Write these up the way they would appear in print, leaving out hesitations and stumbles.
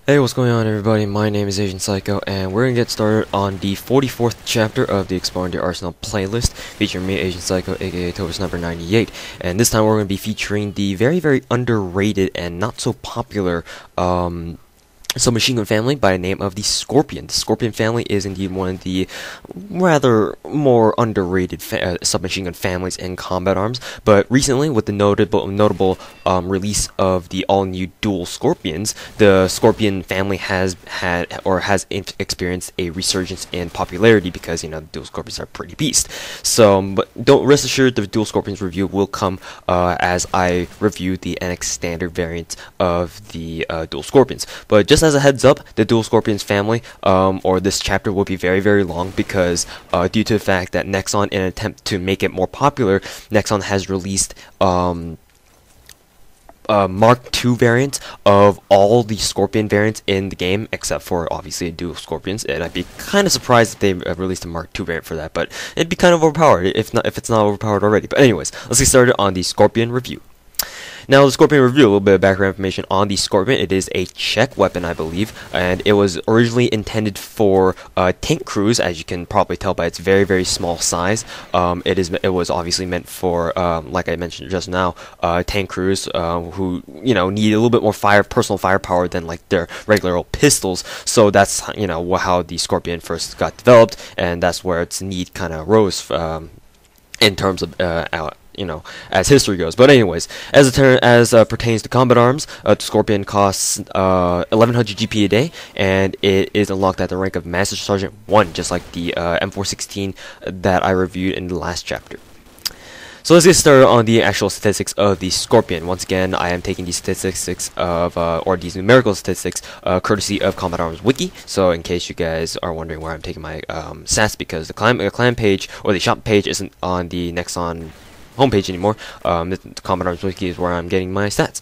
Hey, what's going on, everybody? My name is Asian Psycho, and we're gonna get started on the 44th chapter of the Exploring the Arsenal playlist, featuring me, Asian Psycho, aka Tovis number 98. And this time we're gonna be featuring the very underrated and not so popular submachine gun family by the name of the Skorpion. The Skorpion family is indeed one of the rather more underrated submachine gun families in combat arms, but recently, with the notable release of the all-new Dual Skorpions, the Skorpion family has experienced a resurgence in popularity because, you know, the Dual Skorpions are pretty beast. So, but don't rest assured, the Dual Skorpions review will come as I review the NX standard variant of the Dual Skorpions. But just as a heads up, the Dual Skorpions family, or this chapter, will be very long because due to the fact that Nexon, in an attempt to make it more popular, Nexon has released Mark II variant of all the Skorpion variants in the game, except for obviously Dual Skorpions. And I'd be kind of surprised if they released a Mark II variant for that, but it'd be kind of overpowered if it's not overpowered already. But anyways, let's get started on the Skorpion review. Now, the Skorpion review, a little bit of background information on the Skorpion. It is a Czech weapon, I believe, and it was originally intended for tank crews, as you can probably tell by its very small size. It was obviously meant for, like I mentioned just now, tank crews who, you know, need a little bit more personal firepower than like their regular old pistols. So that's, you know, how the Skorpion first got developed, and that's where its need kind of rose in terms of you know, as history goes. But anyways, as pertains to combat arms, Skorpion costs 1100 GP a day, and it is unlocked at the rank of Master Sergeant 1, just like the M416 that I reviewed in the last chapter. So let's get started on the actual statistics of the Skorpion. Once again, I am taking these statistics of, or these numerical statistics, courtesy of Combat Arms Wiki. So in case you guys are wondering where I'm taking my stats, because the clan page, or the shop page, isn't on the Nexon homepage anymore. The Combat Arms Wiki is where I'm getting my stats.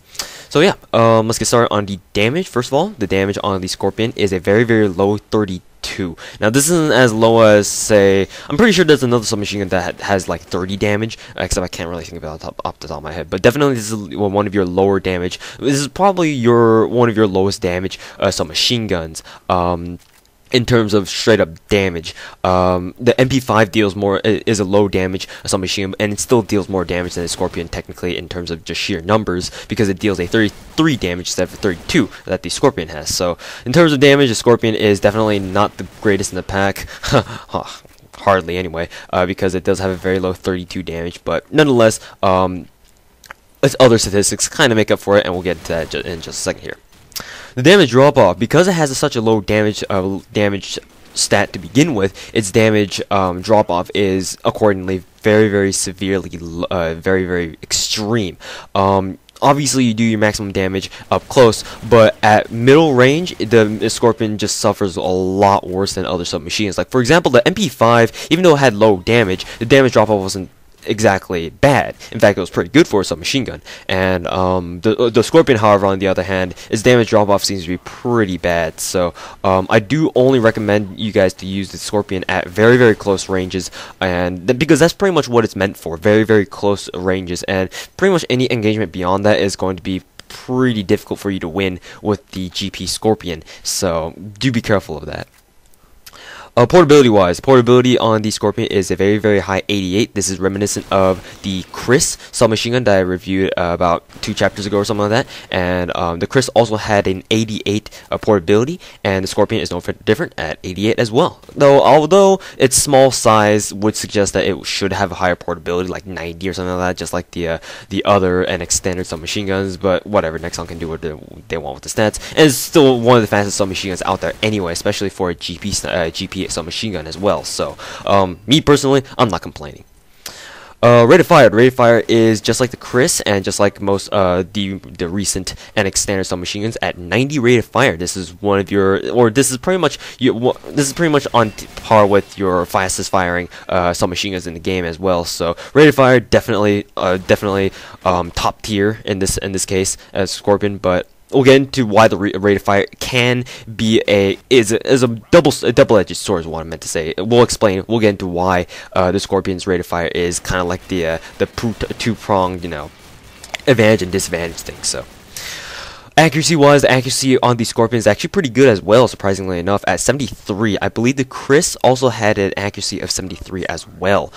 So yeah, let's get started on the damage. First of all, the damage on the Skorpion is a very low 32. Now this isn't as low as, say, I'm pretty sure there's another submachine gun that has like 30 damage, except I can't really think of it off the top of my head. But definitely this is one of your lower damage. This is probably one of your lowest damage submachine guns. In terms of straight up damage, the MP5 deals more, is a low damage submachine, and it still deals more damage than the Skorpion technically in terms of just sheer numbers, because it deals a 33 damage instead of 32 that the Skorpion has. So in terms of damage, the Skorpion is definitely not the greatest in the pack. Hardly anyway, because it does have a very low 32 damage, but nonetheless, its other statistics kind of make up for it, and we'll get into that in just a second here. The damage drop-off, because it has such a low damage stat to begin with, its damage drop-off is accordingly very severely, very extreme. Obviously, you do your maximum damage up close, but at middle range, the Skorpion just suffers a lot worse than other submachines. Like, for example, the MP5, even though it had low damage, the damage drop-off wasn't exactly bad. In fact, it was pretty good for a submachine gun. And the Skorpion, however, on the other hand, its damage drop-off seems to be pretty bad. So I do only recommend you guys to use the Skorpion at very close ranges, and because that's pretty much what it's meant for, very close ranges, and pretty much any engagement beyond that is going to be pretty difficult for you to win with the GP Skorpion. So do be careful of that. Portability-wise, portability on the Skorpion is a very high 88. This is reminiscent of the Chris submachine gun that I reviewed about 2 chapters ago or something like that. And the Chris also had an 88 portability, and the Skorpion is no different at 88 as well. Although its small size would suggest that it should have a higher portability, like 90 or something like that, just like the other NX standard submachine guns. But whatever, Nexon can do what they want with the stats, and it's still one of the fastest submachine guns out there anyway, especially for a GP submachine gun as well. So me personally, I'm not complaining. Rate of fire is just like the Chris, and just like most the recent NX standard submachine guns, at 90 rate of fire. This is one of your, or this is pretty much on par with your fastest firing submachine guns in the game as well. So rate of fire definitely top tier in this case as Skorpion, but we'll get into why the rate of fire can be a double-edged sword is what I meant to say. We'll explain. We'll get into why the Skorpion's rate of fire is kind of like the two-pronged, you know, advantage and disadvantage thing. So Accuracy-wise, the accuracy on the Skorpion is actually pretty good as well, surprisingly enough, at 73. I believe the Chris also had an accuracy of 73 as well.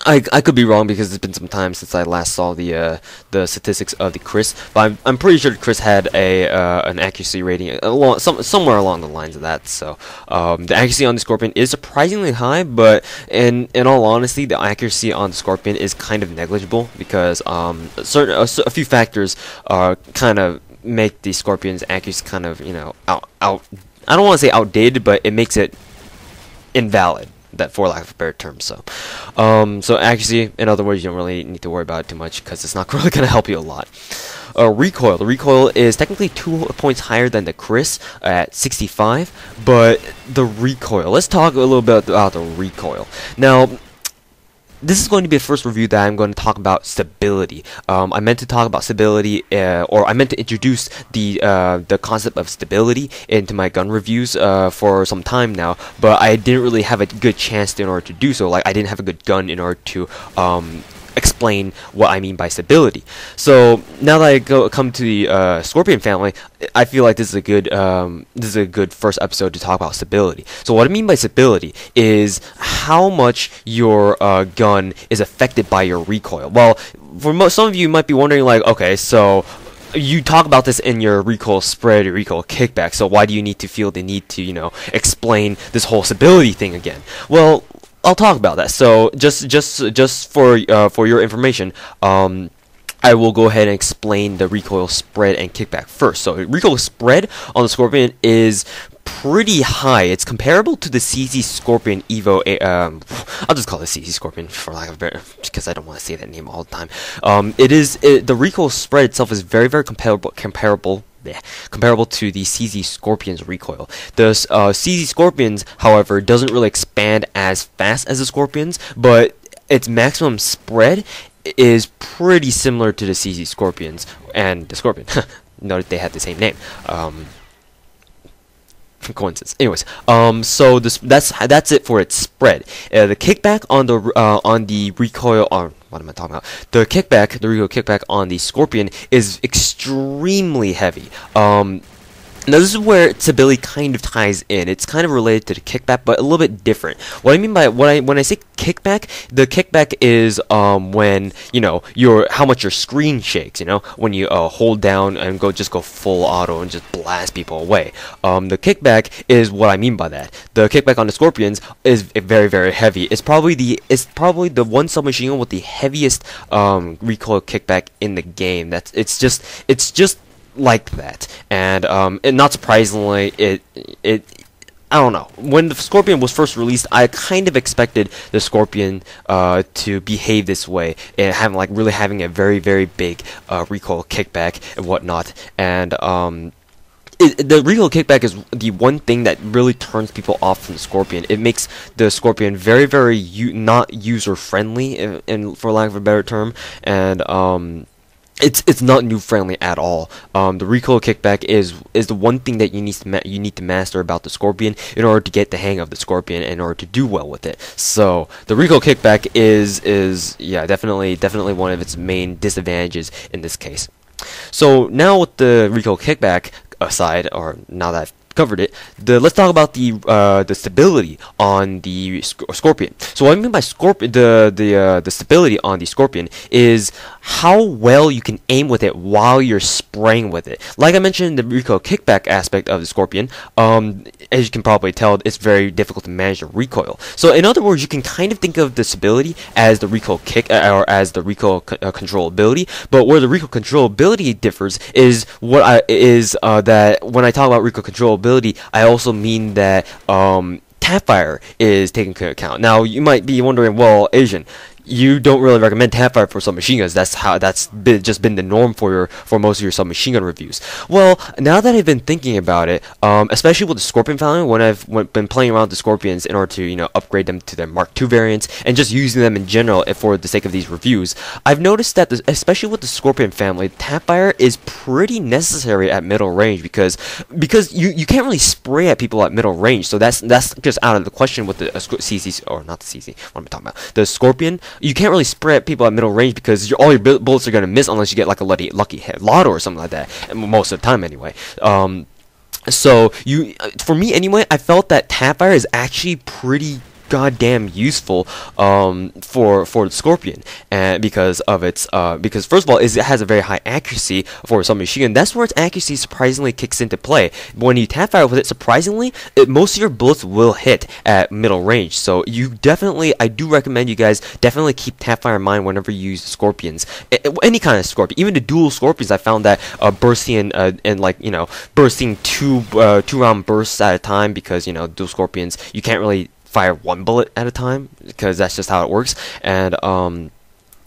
I could be wrong because it's been some time since I last saw the statistics of the Chris, but I'm pretty sure the Chris had an accuracy rating somewhere along the lines of that. So the accuracy on the Skorpion is surprisingly high, but in all honesty, the accuracy on the Skorpion is kind of negligible because a few factors kind of make the Skorpion's accuracy kind of, you know, out. I don't want to say outdated, but it makes it invalid. That, for lack of a better term. So accuracy, in other words, you don't really need to worry about it too much because it's not really going to help you a lot. Recoil. The recoil is technically 2 points higher than the Chris at 65, but the recoil. Let's talk a little bit about the recoil. Now, this is going to be the first review that I'm going to talk about stability. I meant to talk about stability, or I meant to introduce the concept of stability into my gun reviews for some time now, but I didn't really have a good chance in order to do so. Like, I didn't have a good gun in order to explain what I mean by stability. So now that I come to the Skorpion family, I feel like this is a good first episode to talk about stability. So what I mean by stability is how much your gun is affected by your recoil. Well, for some of you might be wondering, like, okay, so you talk about this in your Recoil Spread or Recoil Kickback, so why do you need to feel the need to, you know, explain this whole stability thing again? Well, I'll talk about that. So just for your information, I will go ahead and explain the Recoil Spread and Kickback first. So Recoil Spread on the Skorpion is pretty high. It's comparable to the CZ Skorpion Evo. I'll just call it CZ Skorpion for lack of a better, because I don't want to say that name all the time. The Recoil Spread itself is very comparable to the CZ Skorpion's recoil. The CZ Skorpions, however, doesn't really expand as fast as the Skorpions, but its maximum spread is pretty similar to the CZ Skorpions and the Skorpion. Note they had the same name. Coincidence. Anyways, so that's it for its spread. The kickback on the recoil, or what am I talking about? The recoil kickback on the Skorpion is extremely heavy. Now this is where stability kind of ties in. It's kind of related to the kickback, but a little bit different. What I mean by when I say kickback, the kickback is when, you know, how much your screen shakes. You know, when you hold down and go full auto and just blast people away. The kickback is what I mean by that. The kickback on the Skorpions is very heavy. It's probably the one submachine gun with the heaviest recoil kickback in the game. It's just like that, and not surprisingly, I don't know. When the Skorpion was first released, I kind of expected the Skorpion to behave this way and really having a very big recoil kickback and whatnot. And the recoil kickback is the one thing that really turns people off from the Skorpion. It makes the Skorpion very not user friendly, and for lack of a better term, and it's not new friendly at all. The recoil kickback is the one thing that you need to master about the Skorpion in order to get the hang of the Skorpion, in order to do well with it. So the recoil kickback is definitely one of its main disadvantages in this case. So now with the recoil kickback aside, or now that I've covered it, let's talk about the stability on the Skorpion. So what I mean by the stability on the Skorpion is how well you can aim with it while you're spraying with it. Like I mentioned, the recoil kickback aspect of the Skorpion, as you can probably tell, it's very difficult to manage the recoil. So in other words, you can kind of think of the stability as the recoil or as the recoil controllability. But where the recoil controllability differs is that when I talk about recoil controllability, I also mean that Tapfire is taken into account. Now you might be wondering, well, Asian, you don't really recommend Tapfire for submachine guns. That's just been the norm for most of your submachine gun reviews. Well, now that I've been thinking about it, especially with the Skorpion family, when I've been playing around with the Skorpions in order to, you know, upgrade them to their Mark II variants and just using them in general for the sake of these reviews, I've noticed that especially with the Skorpion family, Tapfire is pretty necessary at middle range because you can't really spray at people at middle range. So that's just out of the question with the CZ, or not the CZ. What am I talking about? The Skorpion. you can't really spray at people at middle range because all your bullets are gonna miss unless you get like a lucky hit lotto or something like that. And most of the time, anyway. So for me anyway, I felt that Tapfire is actually pretty goddamn useful for the Skorpion, and because of its because first of all it has a very high accuracy for a submachine gun. That's where its accuracy surprisingly kicks into play. When you tap fire with it, surprisingly most of your bullets will hit at middle range. So I do recommend you guys definitely keep tap fire in mind whenever you use the Skorpions, any kind of Skorpion, even the Dual Skorpions. I found that bursting and like bursting two round bursts at a time, because Dual Skorpions you can't really fire one bullet at a time because that's just how it works. And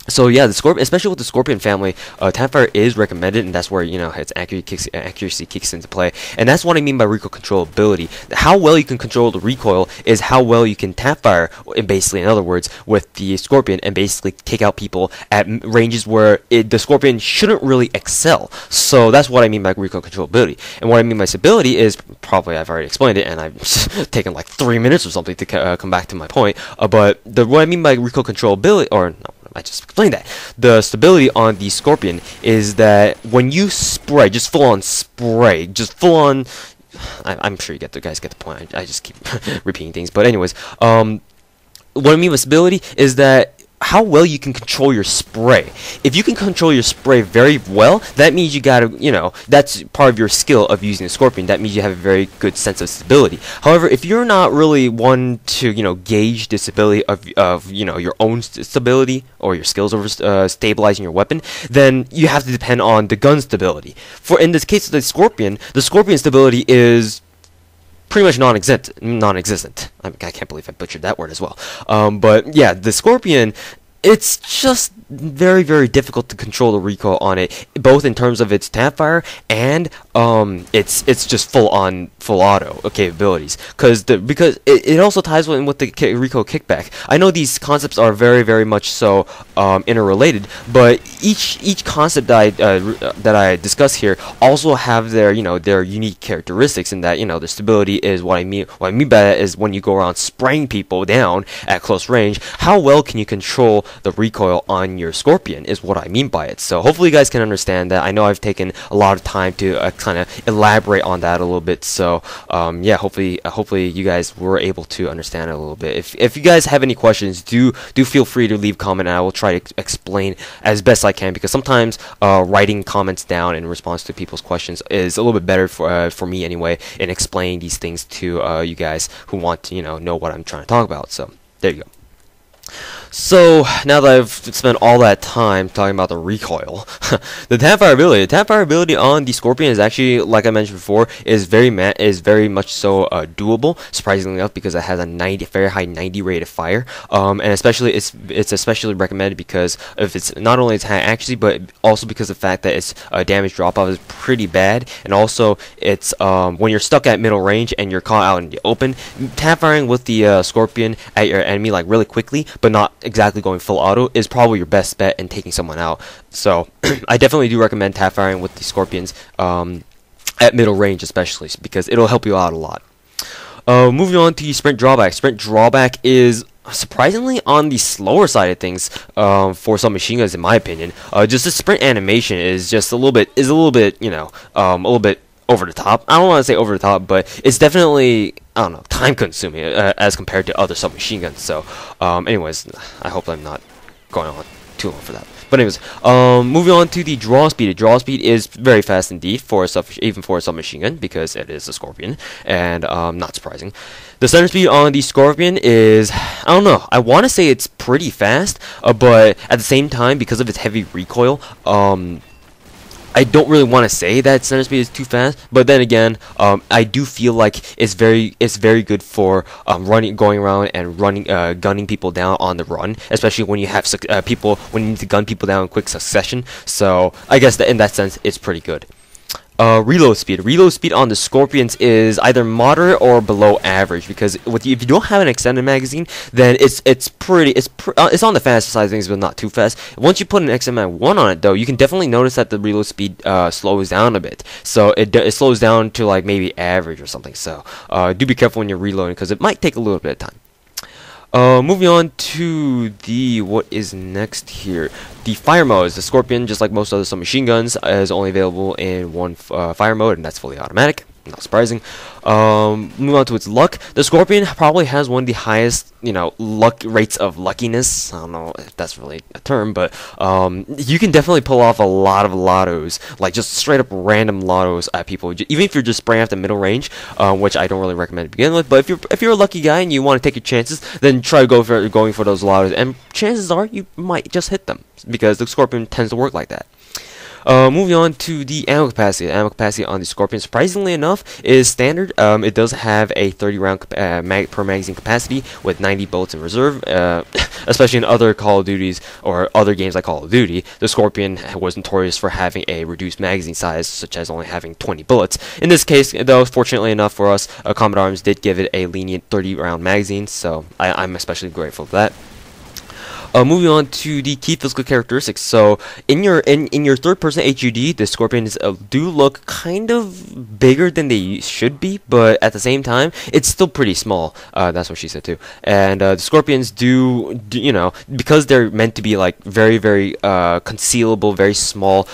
so yeah, the Skorpion, especially with the Skorpion family, Tapfire is recommended, and that's where its accuracy kicks into play. And that's what I mean by recoil controllability. How well you can control the recoil is how well you can Tapfire, basically, in other words, with the Skorpion, and basically take out people at ranges where the Skorpion shouldn't really excel. So that's what I mean by recoil controllability. And what I mean by stability is, probably I've already explained it, and I've taken like 3 minutes or something to come back to my point. But what I mean by recoil controllability, or no, I just explained that. The stability on the Skorpion is that when you spray, just full on spray, just full on, I'm sure you guys get the point. I just keep repeating things. But anyways, what I mean by stability is that how well you can control your spray. If you can control your spray very well, that means you gotta, that's part of your skill of using the Skorpion. That means you have a very good sense of stability. However, if you're not really one to, gauge the stability of your own stability or your skills over stabilizing your weapon, then you have to depend on the gun stability. For in this case of the Skorpion stability is pretty much non-existent. I can't believe I butchered that word as well. But yeah, the Skorpion, it's just very, very difficult to control the recoil on it, both in terms of its Tapfire and it's just full auto capabilities. Because it also ties in with the Recoil Kickback. I know these concepts are very, very much so interrelated, but each concept that I discuss here also have their their unique characteristics. In that the stability is what I mean. What I mean by that is when you go around spraying people down at close range, how well can you control the recoil on your Skorpion is what I mean by it. So hopefully you guys can understand that. I know I've taken a lot of time to kind of elaborate on that a little bit. So yeah, hopefully you guys were able to understand it a little bit. If you guys have any questions, do feel free to leave a comment, and I will try to explain as best I can, because sometimes writing comments down in response to people's questions is a little bit better for me anyway, in explaining these things to you guys who want to know what I'm trying to talk about. So there you go. So now that I've spent all that time talking about the recoil, the Tapfire ability on the Skorpion is actually, like I mentioned before, is very much so doable. Surprisingly enough, because it has a very high 90 rate of fire, and especially it's especially recommended because of its not only its high accuracy, but also because of the fact that its damage drop off is pretty bad, and also it's when you're stuck at middle range and you're caught out in the open, Tapfiring with the Skorpion at your enemy like really quickly, but not exactly going full auto, is probably your best bet in taking someone out. So I definitely do recommend Tapfiring with the Skorpions at middle range, especially because it'll help you out a lot. Moving on to Sprint Drawback. Sprint Drawback is surprisingly on the slower side of things for some machine guns, in my opinion. Just the sprint animation is just a little bit over the top. I don't want to say over the top, but it's definitely, I don't know, time consuming as compared to other submachine guns. So anyways, I hope I'm not going on too long for that. But anyways, moving on to the draw speed. The draw speed is very fast indeed even for a submachine gun, because it is a Skorpion, and not surprising. The center speed on the Skorpion is, I don't know, I want to say it's pretty fast, but at the same time, because of its heavy recoil, I don't really want to say that center speed is too fast, but then again, I do feel like it's very good for going around and gunning people down on the run, especially when you have when you need to gun people down in quick succession. So I guess that in that sense, it's pretty good. Reload speed. Reload speed on the Skorpions is either moderate or below average, because if you don't have an extended magazine, then it's on the faster side of things, but not too fast. Once you put an extended mag 1 on it, though, you can definitely notice that the reload speed slows down a bit. So it slows down to like maybe average or something. So do be careful when you're reloading, because it might take a little bit of time. Moving on to the what is next here. The fire modes. The Skorpion, just like most other submachine guns, is only available in one fire mode, and that's fully automatic. Not surprising. Moving on to its luck. The Skorpion probably has one of the highest, luck rates of luckiness. I don't know if that's really a term, but you can definitely pull off a lot of lottos, like just straight up random lottos at people. Even if you're just spraying off the middle range, which I don't really recommend to begin with. But if you're a lucky guy and you want to take your chances, then try going for those lottos, and chances are you might just hit them because the Skorpion tends to work like that. Moving on to the ammo capacity. The ammo capacity on the Skorpion, surprisingly enough, is standard. It does have a 30 round per magazine capacity with 90 bullets in reserve. Especially in other Call of Duties or other games like Call of Duty, the Skorpion was notorious for having a reduced magazine size, such as only having 20 bullets. In this case, though, fortunately enough for us, Combat Arms did give it a lenient 30 round magazine, so I'm especially grateful for that. Moving on to the key physical characteristics. So in your third-person HUD, the Skorpions do look kind of bigger than they should be, but at the same time, it's still pretty small. That's what she said too. And the Skorpions do because they're meant to be like very, very concealable, very small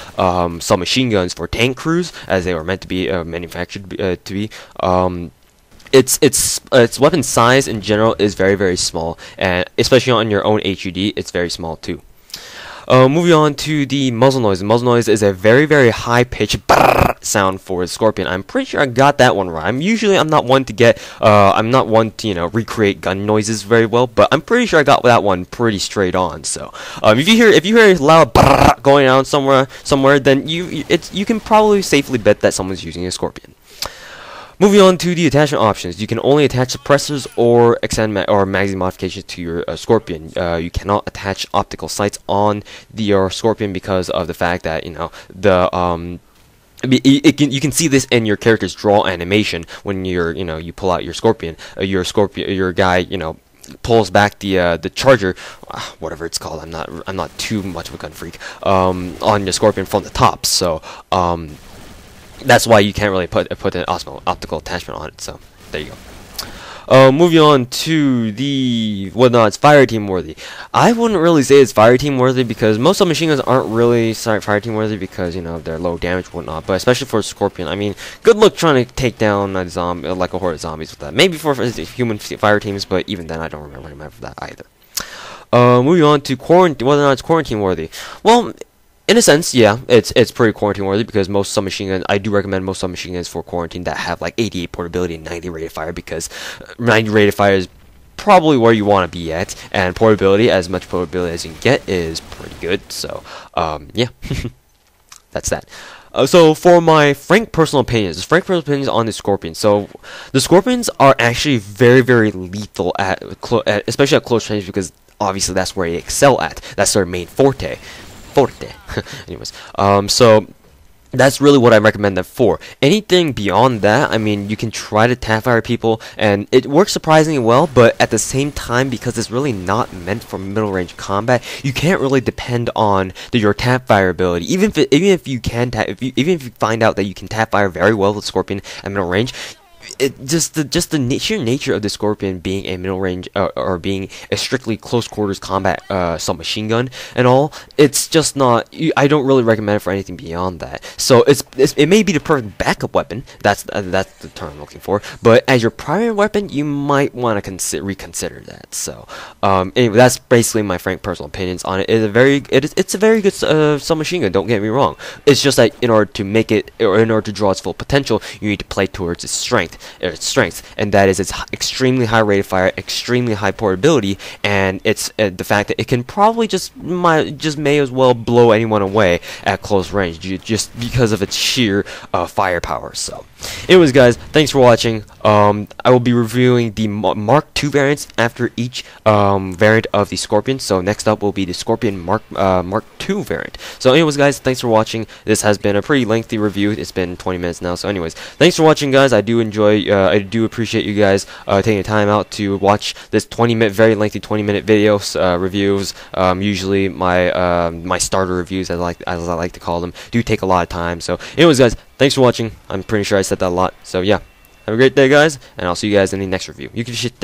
submachine guns for tank crews, as they were meant to be manufactured to be. Its weapon size in general is very, very small, and especially on your own HUD, it's very small too. Moving on to the muzzle noise. The muzzle noise is a very, very high pitched sound for the Skorpion. I'm pretty sure I got that one right. I'm not one to recreate gun noises very well, but I'm pretty sure I got that one pretty straight on. So if you hear a loud going on somewhere, then you can probably safely bet that someone's using a Skorpion. Moving on to the attachment options, you can only attach suppressors or extend magazine modifications to your Skorpion. You cannot attach optical sights on your Skorpion because of the fact that you can see this in your character's draw animation when you pull out your Skorpion. Your guy pulls back the charger, whatever it's called. I'm not too much of a gun freak. On your Skorpion from the top, so that's why you can't really put an optical attachment on it. So there you go. Moving on to the whether or not it's fire team worthy. I wouldn't really say it's fire team worthy because most submachine guns aren't really fire team worthy because they're low damage and whatnot. But especially for a Skorpion, I mean, good luck trying to take down a zombie like a horde of zombies with that. Maybe for human fire teams, but even then I don't remember that either. Moving on to quarantine, whether or not it's quarantine worthy. Well, in a sense, yeah, it's pretty quarantine worthy because most submachine guns, I do recommend most submachine guns for quarantine that have like 88 portability and 90 rate of fire, because 90 rate of fire is probably where you want to be at, and portability, as much portability as you can get, is pretty good. So yeah, that's that. So for my frank personal opinions, on the Skorpion. So the Skorpions are actually very, very lethal especially at close range, because obviously that's where they excel at. That's their main forte. Anyways, so that's really what I recommend them for. Anything beyond that, I mean, you can try to Tapfire people, and it works surprisingly well, but at the same time, because it's really not meant for middle range combat, you can't really depend on your Tapfire ability. Even if you find out that you can Tapfire very well with Skorpion at middle range, just the sheer nature of the Skorpion being a middle range or being a strictly close quarters combat submachine gun and all, it's just not. I don't really recommend it for anything beyond that. So it may be the perfect backup weapon. That's the term I'm looking for. But as your primary weapon, you might want to reconsider that. So anyway, that's basically my frank personal opinions on it. It's a very good submachine gun. Don't get me wrong. It's just that in order to make it, or in order to draw its full potential, you need to play towards its strength, and that is its extremely high rate of fire, extremely high portability, and it's the fact that it can probably may as well blow anyone away at close range, just because of its sheer firepower. So anyways, guys, thanks for watching. I will be reviewing the Mark II variants after each variant of the Skorpion. So next up will be the Skorpion Mark II variant. So anyways, guys, thanks for watching. This has been a pretty lengthy review. It's been 20 minutes now. So anyways, thanks for watching, guys. I do I do appreciate you guys taking the time out to watch this very lengthy 20-minute videos reviews. Usually my starter reviews, as I like to call them, do take a lot of time. So anyways, guys, thanks for watching. I'm pretty sure I said that a lot. So yeah, have a great day, guys, and I'll see you guys in the next review. You can shit